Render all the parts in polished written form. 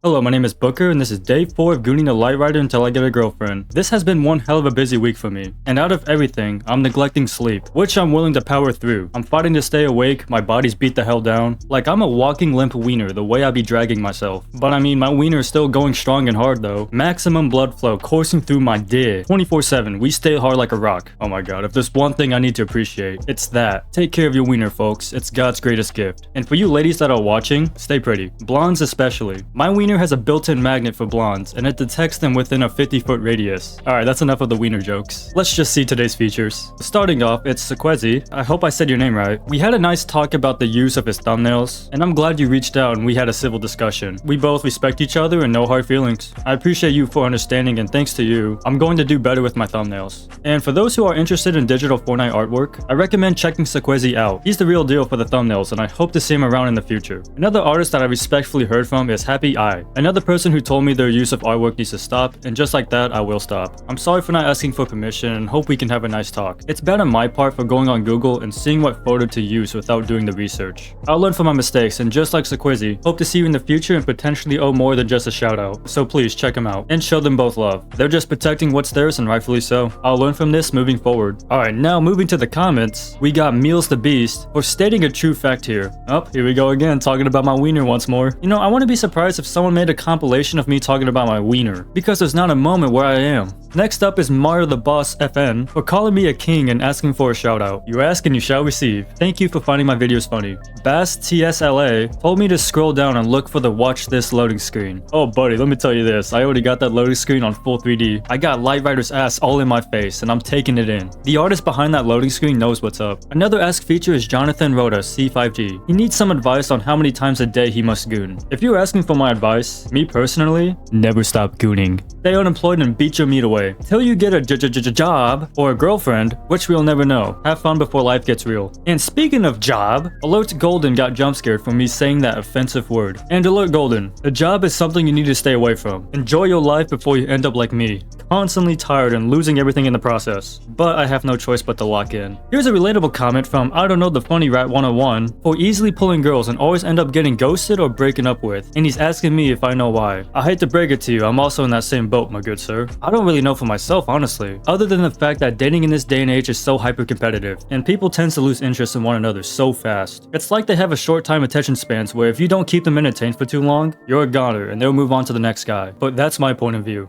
Hello, my name is Booker, and this is day 4 of gooning the Lightrider until I get a girlfriend. This has been one hell of a busy week for me, and out of everything, I'm neglecting sleep, which I'm willing to power through. I'm fighting to stay awake, my body's beat the hell down. Like, I'm a walking limp wiener the way I be dragging myself. But I mean, my wiener is still going strong and hard though. Maximum blood flow coursing through my dick. 24/7, we stay hard like a rock. Oh my god, if there's one thing I need to appreciate, it's that. Take care of your wiener, folks. It's God's greatest gift. And for you ladies that are watching, stay pretty. Blondes especially. My wiener has a built-in magnet for blondes, and it detects them within a 50-foot radius. Alright, that's enough of the wiener jokes. Let's just see today's features. Starting off, it's Sequi. I hope I said your name right. We had a nice talk about the use of his thumbnails, and I'm glad you reached out and we had a civil discussion. We both respect each other and no hard feelings. I appreciate you for understanding, and thanks to you, I'm going to do better with my thumbnails. And for those who are interested in digital Fortnite artwork, I recommend checking Sequi out. He's the real deal for the thumbnails, and I hope to see him around in the future. Another artist that I respectfully heard from is Happy Eye. Another person who told me their use of artwork needs to stop, and just like that, I will stop. I'm sorry for not asking for permission and hope we can have a nice talk. It's bad on my part for going on Google and seeing what photo to use without doing the research. I'll learn from my mistakes, and just like Sequi, hope to see you in the future and potentially owe more than just a shout out. So please check them out and show them both love. They're just protecting what's theirs, and rightfully so. I'll learn from this moving forward. Alright, now moving to the comments, we got Meals the Beast for stating a true fact here. Oh, here we go again, talking about my wiener once more. You know, I wouldn't be surprised if someone made a compilation of me talking about my wiener, because there's not a moment where I am. Next up is Mario the Boss FN for calling me a king and asking for a shout out. You ask and you shall receive. Thank you for finding my videos funny. Bass TSLA told me to scroll down and look for the watch this loading screen. Oh buddy, let me tell you this, I already got that loading screen on full 3D. I got Lightrider's ass all in my face and I'm taking it in. The artist behind that loading screen knows what's up. Another ask feature is Jonathan Rhoda C5G. He needs some advice on how many times a day he must goon. If you're asking for my advice, me personally, never stop gooning. Stay unemployed and beat your meat away till you get a job or a girlfriend, which we'll never know. Have fun before life gets real. And speaking of job, Alert Golden got jump scared from me saying that offensive word. And Alert Golden, a job is something you need to stay away from. Enjoy your life before you end up like me, constantly tired and losing everything in the process. But I have no choice but to lock in. Here's a relatable comment from I don't know the funny rat 101 for easily pulling girls and always end up getting ghosted or breaking up with. And he's asking me if I know why. I hate to break it to you, I'm also in that same boat, my good sir. I don't really know for myself, honestly, other than the fact that dating in this day and age is so hyper competitive, and people tend to lose interest in one another so fast. It's like they have a short time attention spans where if you don't keep them entertained for too long, you're a goner and they'll move on to the next guy. But that's my point of view.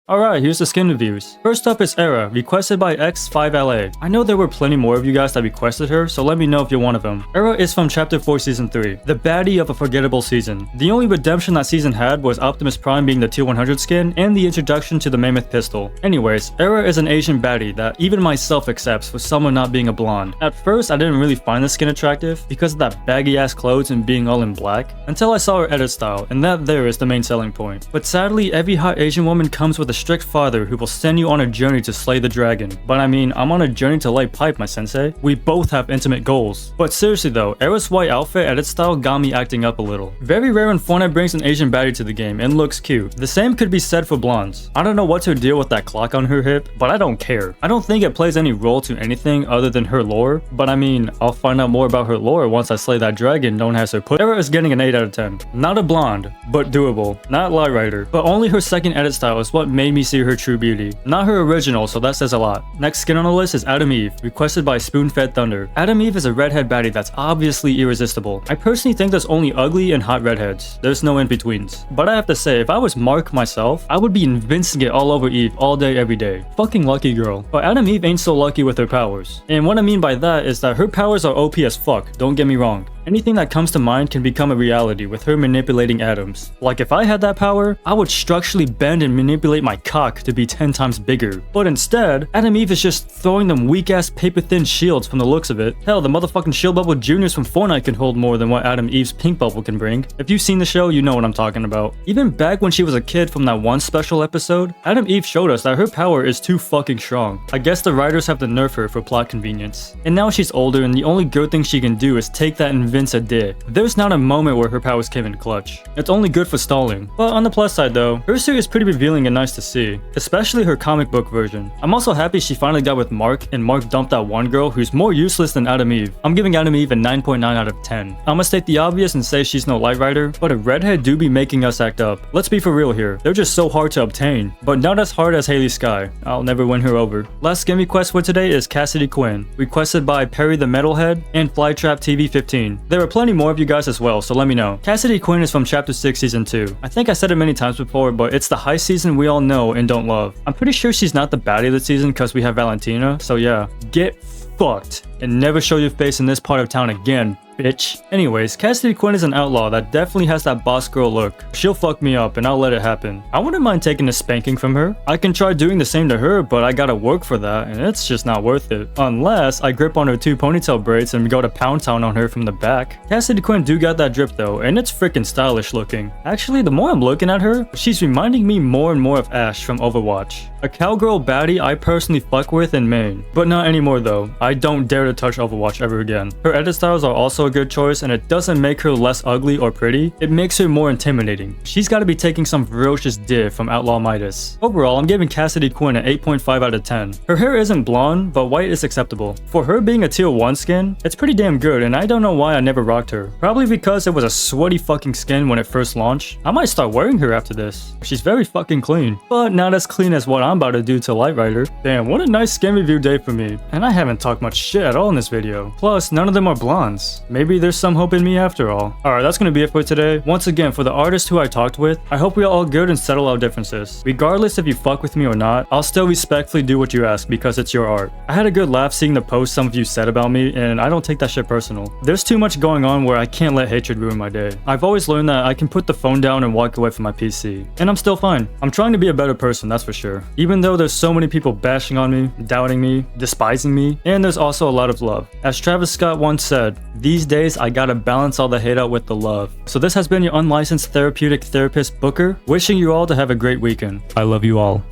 Alright, here's the skin reviews. First up is Era, requested by X5LA. I know there were plenty more of you guys that requested her, so let me know if you're one of them. Era is from Chapter 4 Season 3, the baddie of a forgettable season. The only redemption that season had was Optimus Prime being the Tier 100 skin and the introduction to the Mammoth Pistol. Anyways, Era is an Asian baddie that even myself accepts for someone not being a blonde. At first, I didn't really find the skin attractive because of that baggy ass clothes and being all in black, until I saw her edit style, and that there is the main selling point. But sadly, every hot Asian woman comes with a strict father who will send you on a journey to slay the dragon. But I mean, I'm on a journey to light pipe, my sensei. We both have intimate goals. But seriously though, Era's white outfit edit style got me acting up a little. Very rare when Fortnite brings an Asian baddie to the game and looks cute. The same could be said for blondes. I don't know what's her deal with that clock on her hip, but I don't care. I don't think it plays any role to anything other than her lore, but I mean, I'll find out more about her lore once I slay that dragon known as her put. Era is getting an 8 out of 10. Not a blonde, but doable. Not Lightrider, but only her second edit style is what made me see her true beauty. Not her original, so that says a lot. Next skin on the list is Adam Eve, requested by Spoonfed Thunder. Adam Eve is a redhead baddie that's obviously irresistible. I personally think there's only ugly and hot redheads. There's no in-betweens. But I have to say, if I was Mark myself, I would be invincing it all over Eve all day every day. Fucking lucky girl. But Adam Eve ain't so lucky with her powers. And what I mean by that is that her powers are OP as fuck, don't get me wrong. Anything that comes to mind can become a reality with her manipulating atoms. Like if I had that power, I would structurally bend and manipulate my cock to be 10 times bigger. But instead, Adam Eve is just throwing them weak ass paper thin shields from the looks of it. Hell, the motherfucking shield bubble juniors from Fortnite can hold more than what Adam Eve's pink bubble can bring. If you've seen the show, you know what I'm talking about. Even back when she was a kid from that one special episode, Adam Eve showed us that her power is too fucking strong. I guess the writers have to nerf her for plot convenience. And now she's older and the only good thing she can do is take that and convince a dick. There's not a moment where her powers came in clutch. It's only good for stalling. But on the plus side though, her suit is pretty revealing and nice to see, especially her comic book version. I'm also happy she finally got with Mark, and Mark dumped that one girl who's more useless than Adam Eve. I'm giving Adam Eve a 9.9 out of 10. I'ma state the obvious and say she's no Lightrider, but a redhead do be making us act up. Let's be for real here, they're just so hard to obtain, but not as hard as Haley Sky. I'll never win her over. Last skin request for today is Cassidy Quinn, requested by Perry the Metalhead and Flytrap TV 15. There are plenty more of you guys as well, so let me know. Cassidy Quinn is from Chapter 6 Season 2. I think I said it many times before, but it's the high season we all know and don't love. I'm pretty sure she's not the baddie of the season because we have Valentina, so yeah. Get fucked and never show your face in this part of town again, bitch. Anyways, Cassidy Quinn is an outlaw that definitely has that boss girl look. She'll fuck me up and I'll let it happen. I wouldn't mind taking a spanking from her. I can try doing the same to her, but I gotta work for that and it's just not worth it. Unless I grip on her 2 ponytail braids and go to Pound Town on her from the back. Cassidy Quinn do got that drip though, and it's freaking stylish looking. Actually, the more I'm looking at her, she's reminding me more and more of Ashe from Overwatch. A cowgirl baddie I personally fuck with in main. But not anymore though. I don't dare to touch Overwatch ever again. Her edit styles are also a good choice, and it doesn't make her less ugly or pretty, it makes her more intimidating. She's gotta be taking some ferocious div from Outlaw Midas. Overall, I'm giving Cassidy Quinn an 8.5 out of 10. Her hair isn't blonde, but white is acceptable. For her being a tier 1 skin, it's pretty damn good, and I don't know why I never rocked her. Probably because it was a sweaty fucking skin when it first launched. I might start wearing her after this. She's very fucking clean, but not as clean as what I'm about to do to Lightrider. Damn, what a nice skin review day for me. And I haven't talked much shit at all in this video. Plus, none of them are blondes. Maybe there's some hope in me after all. Alright, that's gonna be it for today. Once again, for the artists who I talked with, I hope we are all good and settle our differences. Regardless if you fuck with me or not, I'll still respectfully do what you ask because it's your art. I had a good laugh seeing the posts some of you said about me, and I don't take that shit personal. There's too much going on where I can't let hatred ruin my day. I've always learned that I can put the phone down and walk away from my PC. And I'm still fine. I'm trying to be a better person, that's for sure. Even though there's so many people bashing on me, doubting me, despising me, and there's also a lot of love. As Travis Scott once said, these days I gotta balance all the hate out with the love. So this has been your unlicensed therapeutic therapist Booker, wishing you all to have a great weekend. I love you all.